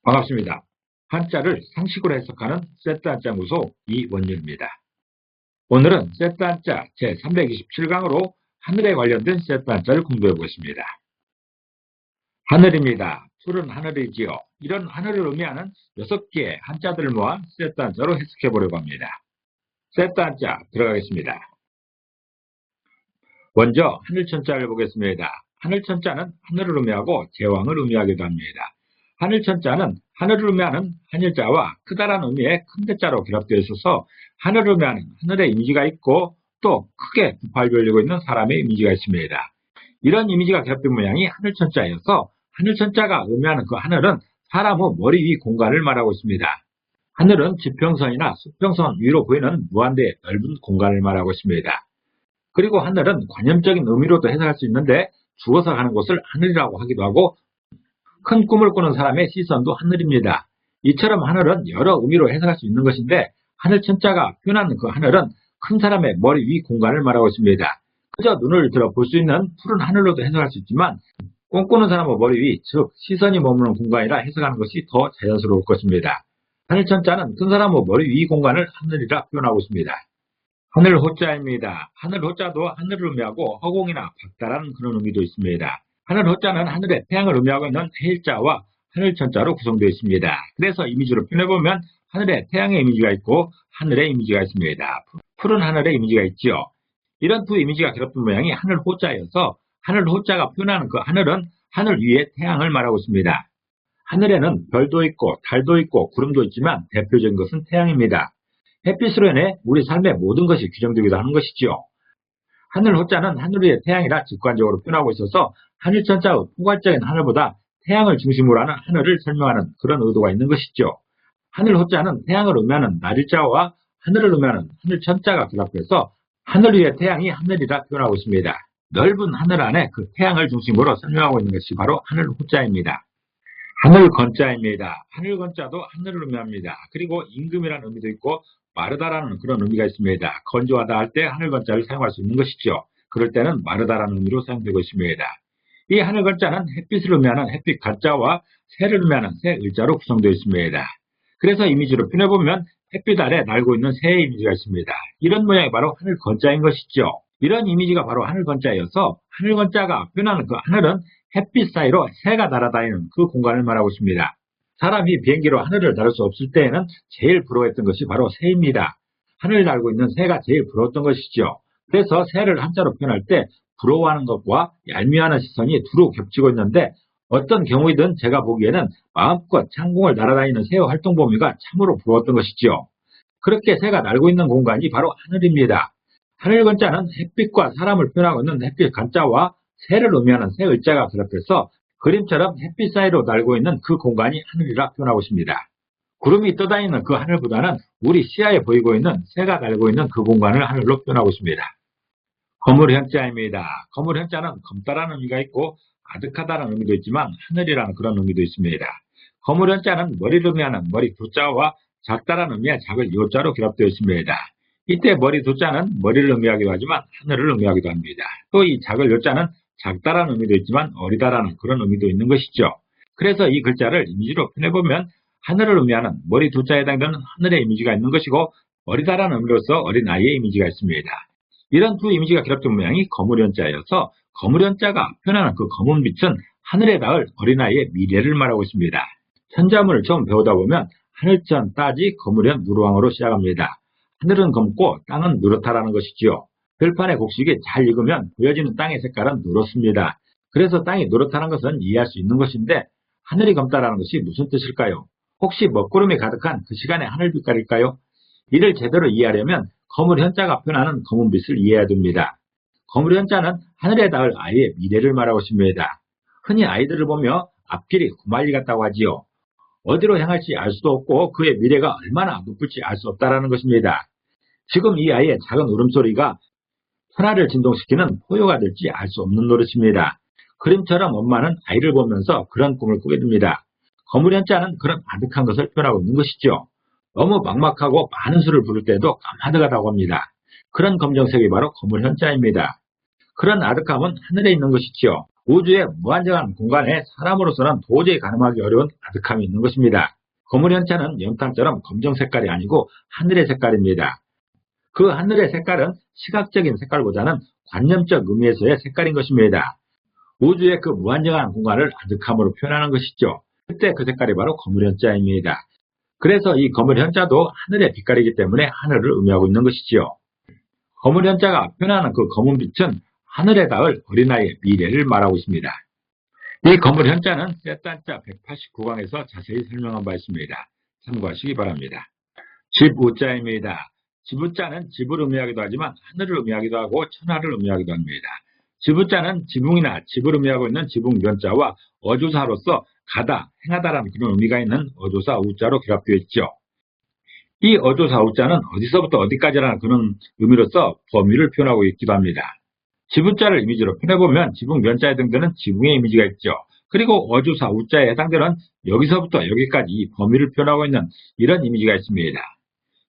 반갑습니다. 한자를 상식으로 해석하는 세트 한자 무소 이원율입니다. 오늘은 세트 한자 제327강으로 하늘에 관련된 세트 한자를 공부해 보겠습니다. 하늘입니다. 푸른 하늘이지요. 이런 하늘을 의미하는 6개의 한자들을 모아 세트 한자로 해석해 보려고 합니다. 세트 한자 들어가겠습니다. 먼저 하늘천자를 보겠습니다. 하늘천자는 하늘을 의미하고 제왕을 의미하기도 합니다. 하늘천자는 하늘을 의미하는 한일자와 크다란 의미의 큰대자로 결합되어 있어서 하늘을 의미하는 하늘의 이미지가 있고 또 크게 두 팔 벌리고 있는 사람의 이미지가 있습니다. 이런 이미지가 결합된 모양이 하늘천자여서 하늘천자가 의미하는 그 하늘은 사람의 머리 위 공간을 말하고 있습니다. 하늘은 지평선이나 수평선 위로 보이는 무한대 넓은 공간을 말하고 있습니다. 그리고 하늘은 관념적인 의미로도 해석할 수 있는데 죽어서 가는 곳을 하늘이라고 하기도 하고 큰 꿈을 꾸는 사람의 시선도 하늘입니다. 이처럼 하늘은 여러 의미로 해석할 수 있는 것인데 하늘천자가 표현하는 그 하늘은 큰 사람의 머리 위 공간을 말하고 있습니다. 그저 눈을 들어 볼 수 있는 푸른 하늘로도 해석할 수 있지만 꿈꾸는 사람의 머리 위, 즉 시선이 머무는 공간이라 해석하는 것이 더 자연스러울 것입니다. 하늘천자는 큰 사람의 머리 위 공간을 하늘이라 표현하고 있습니다. 하늘 호자입니다. 하늘 호자도 하늘을 의미하고 허공이나 박다라는 그런 의미도 있습니다. 하늘 호자는 하늘의 태양을 의미하고 있는 해일자와 하늘천자로 구성되어 있습니다. 그래서 이미지로 표현해보면 하늘에 태양의 이미지가 있고 하늘의 이미지가 있습니다. 푸른 하늘의 이미지가 있지요. 이런 두 이미지가 결합된 모양이 하늘 호자여서 하늘 호자가 표현하는 그 하늘은 하늘 위에 태양을 말하고 있습니다. 하늘에는 별도 있고 달도 있고 구름도 있지만 대표적인 것은 태양입니다. 햇빛으로 인해 우리 삶의 모든 것이 규정되기도 하는 것이지요. 하늘 호자는 하늘 위의 태양이라 직관적으로 표현하고 있어서 하늘천자의 포괄적인 하늘보다 태양을 중심으로 하는 하늘을 설명하는 그런 의도가 있는 것이죠. 하늘 호자는 태양을 의미하는 날일자와 하늘을 의미하는 하늘천자가 결합해서 하늘 위의 태양이 하늘이라 표현하고 있습니다. 넓은 하늘 안에 그 태양을 중심으로 설명하고 있는 것이 바로 하늘 호자입니다. 하늘 건자입니다. 하늘 건자도 하늘을 의미합니다. 그리고 임금이라는 의미도 있고 마르다라는 그런 의미가 있습니다. 건조하다 할 때 하늘 건자를 사용할 수 있는 것이죠. 그럴 때는 마르다라는 의미로 사용되고 있습니다. 이 하늘 건자는 햇빛을 의미하는 햇빛 가자와 새를 의미하는 새 을자로 구성되어 있습니다. 그래서 이미지로 표현해보면 햇빛 아래 날고 있는 새의 이미지가 있습니다. 이런 모양이 바로 하늘 건자인 것이죠. 이런 이미지가 바로 하늘 건자여서 하늘 건자가 표현하는 그 하늘은 햇빛 사이로 새가 날아다니는 그 공간을 말하고 있습니다. 사람이 비행기로 하늘을 날 수 없을 때에는 제일 부러워했던 것이 바로 새입니다. 하늘을 날고 있는 새가 제일 부러웠던 것이죠. 그래서 새를 한자로 표현할 때 부러워하는 것과 얄미워하는 시선이 두루 겹치고 있는데 어떤 경우이든 제가 보기에는 마음껏 창공을 날아다니는 새의 활동 범위가 참으로 부러웠던 것이죠. 그렇게 새가 날고 있는 공간이 바로 하늘입니다. 하늘 건자는 햇빛과 사람을 표현하고 있는 햇빛 간자와 새를 의미하는 새 을자가 결합해서 그림처럼 햇빛 사이로 날고 있는 그 공간이 하늘이라 표현하고 있습니다. 구름이 떠다니는 그 하늘보다는 우리 시야에 보이고 있는 새가 날고 있는 그 공간을 하늘로 표현하고 있습니다. 거물현자입니다. 거물현자는 검다라는 의미가 있고 아득하다는 의미도 있지만 하늘이라는 그런 의미도 있습니다. 거물현자는 머리를 의미하는 머리 두자와 작다라는 의미의 작을 요자로 결합되어 있습니다. 이때 머리 두자는 머리를 의미하기도 하지만 하늘을 의미하기도 합니다. 또 이 작을 요자는 작다라는 의미도 있지만 어리다라는 그런 의미도 있는 것이죠. 그래서 이 글자를 이미지로 표현해보면 하늘을 의미하는 머리 두자에 해당되는 하늘의 이미지가 있는 것이고 어리다라는 의미로서 어린아이의 이미지가 있습니다. 이런 두 이미지가 결합된 모양이 거물현자여서 거물현자가 표현하는 그 검은 빛은 하늘에 닿을 어린아이의 미래를 말하고 있습니다. 현자문을 처음 배우다 보면 하늘천 따지 거물현 누르왕으로 시작합니다. 하늘은 검고 땅은 누렇다라는 것이지요. 별판의 곡식이 잘 익으면 보여지는 땅의 색깔은 누렇습니다. 그래서 땅이 누렇다는 것은 이해할 수 있는 것인데 하늘이 검다라는 것이 무슨 뜻일까요? 혹시 먹구름이 가득한 그 시간의 하늘 빛깔일까요? 이를 제대로 이해하려면 거물현자가 표현하는 검은빛을 이해해야 됩니다. 거물현자는 하늘에 닿을 아이의 미래를 말하고 있습니다. 흔히 아이들을 보며 앞길이 구말리 같다고 하지요. 어디로 향할지 알 수도 없고 그의 미래가 얼마나 높을지 알 수 없다는 것입니다. 지금 이 아이의 작은 울음소리가 천하를 진동시키는 포효가 될지 알 수 없는 노릇입니다. 그림처럼 엄마는 아이를 보면서 그런 꿈을 꾸게 됩니다. 거물현자는 그런 아득한 것을 표현하고 있는 것이죠. 너무 막막하고 많은 수를 부를 때도 까마득하다고 합니다. 그런 검정색이 바로 거물현자입니다. 그런 아득함은 하늘에 있는 것이지요. 우주의 무한정한 공간에 사람으로서는 도저히 가늠하기 어려운 아득함이 있는 것입니다. 거물 현자는 연탄처럼 검정 색깔이 아니고 하늘의 색깔입니다. 그 하늘의 색깔은 시각적인 색깔보다는 관념적 의미에서의 색깔인 것입니다. 우주의 그 무한정한 공간을 아득함으로 표현하는 것이죠. 그때 그 색깔이 바로 거물 현자입니다. 그래서 이 거물 현자도 하늘의 빛깔이기 때문에 하늘을 의미하고 있는 것이지요. 거물 현자가 표현하는 그 검은 빛은 하늘에 닿을 어린아이의 미래를 말하고 있습니다. 이 거물 현자는 세단자 189강에서 자세히 설명한 바 있습니다. 참고하시기 바랍니다. 집우자입니다. 집우자는 집을 의미하기도 하지만 하늘을 의미하기도 하고 천하를 의미하기도 합니다. 집우자는 지붕이나 집을 의미하고 있는 지붕변자와 어조사로서 가다, 행하다라는 그런 의미가 있는 어조사 우자로 결합되어 있죠. 이 어조사 우자는 어디서부터 어디까지라는 그런 의미로서 범위를 표현하고 있기도 합니다. 지부자를 이미지로 표현해보면 지붕 면자에 해당되는 지붕의 이미지가 있죠. 그리고 어조사 우자에 해당되는 여기서부터 여기까지 이 범위를 표현하고 있는 이런 이미지가 있습니다.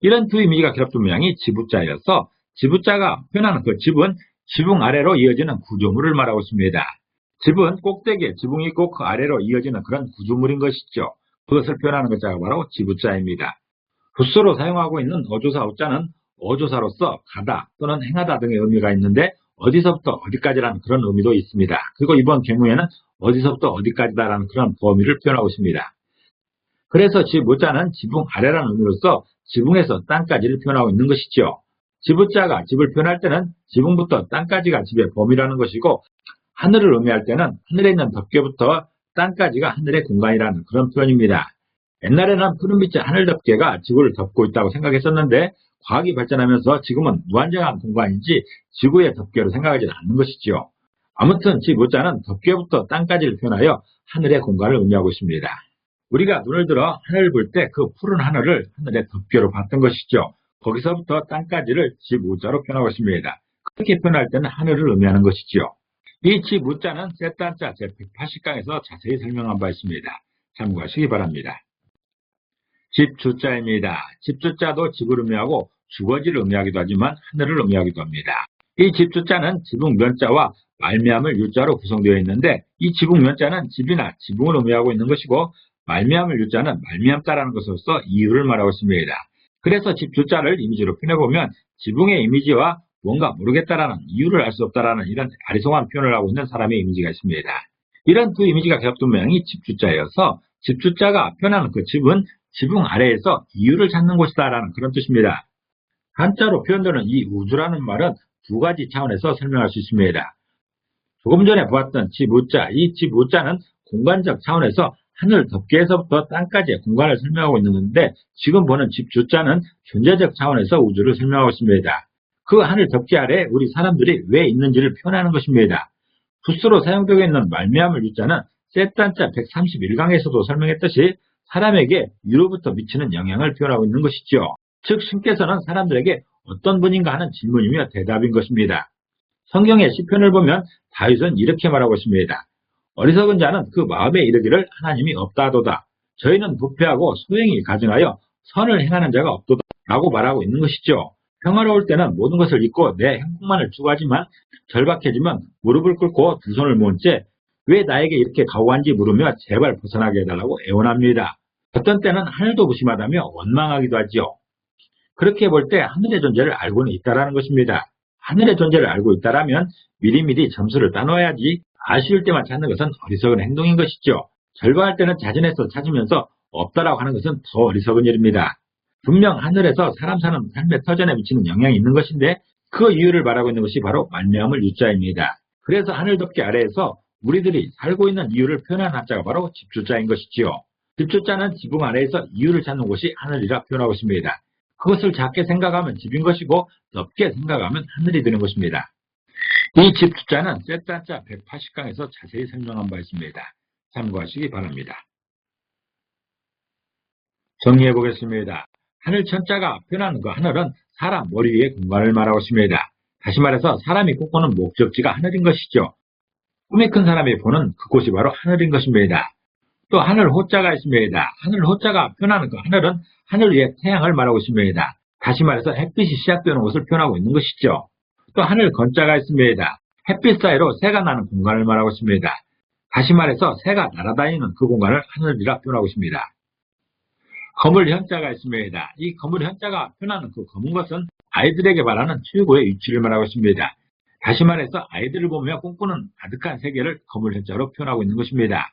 이런 두 이미지가 결합된 모양이 지부자여서 지부자가 표현하는 그 집은 지붕 아래로 이어지는 구조물을 말하고 있습니다. 집은 꼭대기에 지붕이 있고 그 아래로 이어지는 그런 구조물인 것이죠. 그것을 표현하는 것자가 바로 지부자입니다. 부수로 사용하고 있는 어조사 우자는 어조사로서 가다 또는 행하다 등의 의미가 있는데 어디서부터 어디까지라는 그런 의미도 있습니다. 그리고 이번 경우에는 어디서부터 어디까지다라는 그런 범위를 표현하고 있습니다. 그래서 지부자는 지붕 아래라는 의미로서 지붕에서 땅까지를 표현하고 있는 것이죠. 지부자가 집을 표현할 때는 지붕부터 땅까지가 집의 범위라는 것이고 하늘을 의미할 때는 하늘에 있는 덮개부터 땅까지가 하늘의 공간이라는 그런 표현입니다. 옛날에는 푸른빛의 하늘 덮개가 지구를 덮고 있다고 생각했었는데 과학이 발전하면서 지금은 무한정한 공간인지 지구의 덮개로 생각하지 않는 것이지요. 아무튼 지부자는 덮개부터 땅까지를 표현하여 하늘의 공간을 의미하고 있습니다. 우리가 눈을 들어 하늘을 볼 때 그 푸른 하늘을 하늘의 덮개로 봤던 것이죠. 거기서부터 땅까지를 지부자로 표현하고 있습니다. 그렇게 표현할 때는 하늘을 의미하는 것이지요. 이 지부자는 세단자 제180강에서 자세히 설명한 바 있습니다. 참고하시기 바랍니다. 집주자입니다. 집주자도 집을 의미하고 주거지를 의미하기도 하지만 하늘을 의미하기도 합니다. 이 집주자는 지붕 면자와 말미암을 유자로 구성되어 있는데 이 지붕 면자는 집이나 지붕을 의미하고 있는 것이고 말미암을 유자는 말미암다라는 것으로서 이유를 말하고 있습니다. 그래서 집주자를 이미지로 표현해보면 지붕의 이미지와 뭔가 모르겠다라는 이유를 알 수 없다라는 이런 아리송한 표현을 하고 있는 사람의 이미지가 있습니다. 이런 두 이미지가 결합된 모양이 집주자여서 집주자가 표현하는 그 집은 지붕 아래에서 이유를 찾는 곳이다라는 그런 뜻입니다. 한자로 표현되는 이 우주라는 말은 두 가지 차원에서 설명할 수 있습니다. 조금 전에 보았던 지우자, 이 지우자는 공간적 차원에서 하늘 덮개에서부터 땅까지의 공간을 설명하고 있는 건데 지금 보는 집주자는 존재적 차원에서 우주를 설명하고 있습니다. 그 하늘 덮개 아래 우리 사람들이 왜 있는지를 표현하는 것입니다. 부스로 사용되고 있는 말미암을 유자는 세단자 131강에서도 설명했듯이 사람에게 위로부터 미치는 영향을 표현하고 있는 것이죠. 즉 신께서는 사람들에게 어떤 분인가 하는 질문이며 대답인 것입니다. 성경의 시편을 보면 다윗은 이렇게 말하고 있습니다. 어리석은 자는 그 마음에 이르기를 하나님이 없다하도다. 저희는 부패하고 소행이 가증하여 선을 행하는 자가 없도다 라고 말하고 있는 것이죠. 평화로울 때는 모든 것을 잊고 내 행복만을 추구하지만 절박해지면 무릎을 꿇고 두 손을 모은 채 왜 나에게 이렇게 가오한지 물으며 제발 벗어나게 해달라고 애원합니다. 어떤 때는 하늘도 무심하다며 원망하기도 하지요. 그렇게 볼 때 하늘의 존재를 알고는 있다라는 것입니다. 하늘의 존재를 알고 있다라면 미리미리 점수를 따놓아야지 아쉬울 때만 찾는 것은 어리석은 행동인 것이죠. 절박할 때는 자진해서 찾으면서 없다라고 하는 것은 더 어리석은 일입니다. 분명 하늘에서 사람 사는 삶의 터전에 미치는 영향이 있는 것인데 그 이유를 말하고 있는 것이 바로 말미암을 유자입니다. 그래서 하늘 덮개 아래에서 우리들이 살고 있는 이유를 표현한 한자가 바로 집주자인 것이지요. 집주자는 지붕 아래에서 이유를 찾는 곳이 하늘이라 표현하고 있습니다. 그것을 작게 생각하면 집인 것이고 넓게 생각하면 하늘이 되는 것입니다. 이 집주자는 세단자 180강에서 자세히 설명한 바 있습니다. 참고하시기 바랍니다. 정리해 보겠습니다. 하늘 천자가 표현하는 그 하늘은 사람 머리 위의 공간을 말하고 있습니다. 다시 말해서 사람이 꿈꾸는 목적지가 하늘인 것이죠. 꿈이 큰 사람이 보는 그곳이 바로 하늘인 것입니다. 또 하늘 호자가 있습니다. 하늘 호자가 표현하는 그 하늘은 하늘 위에 태양을 말하고 있습니다. 다시 말해서 햇빛이 시작되는 곳을 표현하고 있는 것이죠. 또 하늘 건자가 있습니다. 햇빛 사이로 새가 나는 공간을 말하고 있습니다. 다시 말해서 새가 날아다니는 그 공간을 하늘이라 표현하고 있습니다. 거물 현자가 있습니다. 이 거물 현자가 표현하는 그 검은 것은 아이들에게 말하는 최고의 위치를 말하고 있습니다. 다시 말해서 아이들을 보며 꿈꾸는 아득한 세계를 거물 현자로 표현하고 있는 것입니다.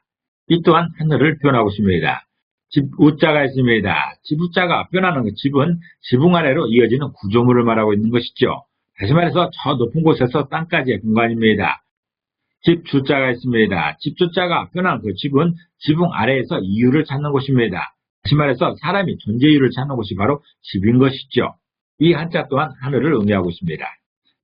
이 또한 하늘을 표현하고 있습니다. 집 우자가 있습니다. 집 우자가 표현하는 그 집은 지붕 아래로 이어지는 구조물을 말하고 있는 것이죠. 다시 말해서 저 높은 곳에서 땅까지의 공간입니다. 집 주자가 있습니다. 집 주자가 표현하는 그 집은 지붕 아래에서 이유를 찾는 곳입니다. 다시 말해서 사람이 존재 이유를 찾는 곳이 바로 집인 것이죠. 이 한자 또한 하늘을 의미하고 있습니다.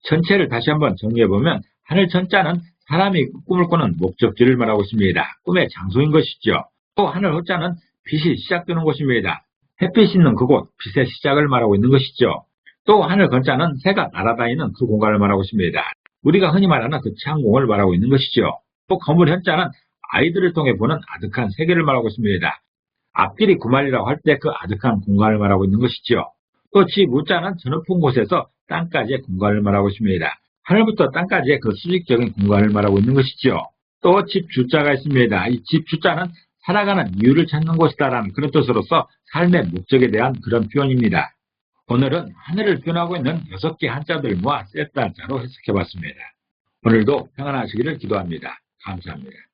전체를 다시 한번 정리해보면 하늘 천자는 사람이 꿈을 꾸는 목적지를 말하고 있습니다. 꿈의 장소인 것이죠. 또 하늘 호자는 빛이 시작되는 곳입니다. 햇빛이 있는 그곳, 빛의 시작을 말하고 있는 것이죠. 또 하늘 건자는 새가 날아다니는 그 공간을 말하고 있습니다. 우리가 흔히 말하는 그 창공을 말하고 있는 것이죠. 또 거물 현자는 아이들을 통해 보는 아득한 세계를 말하고 있습니다. 앞길이 구말이라고 할 때 그 아득한 공간을 말하고 있는 것이죠. 또 집 우자는 저 높은 곳에서 땅까지의 공간을 말하고 있습니다. 하늘부터 땅까지의 그 수직적인 공간을 말하고 있는 것이죠. 또 집 주자가 있습니다. 이 집 주자는 살아가는 이유를 찾는 곳이다라는 그런 뜻으로서 삶의 목적에 대한 그런 표현입니다. 오늘은 하늘을 표현하고 있는 6개 한자들 모아 세트 한자로 해석해봤습니다. 오늘도 평안하시기를 기도합니다. 감사합니다.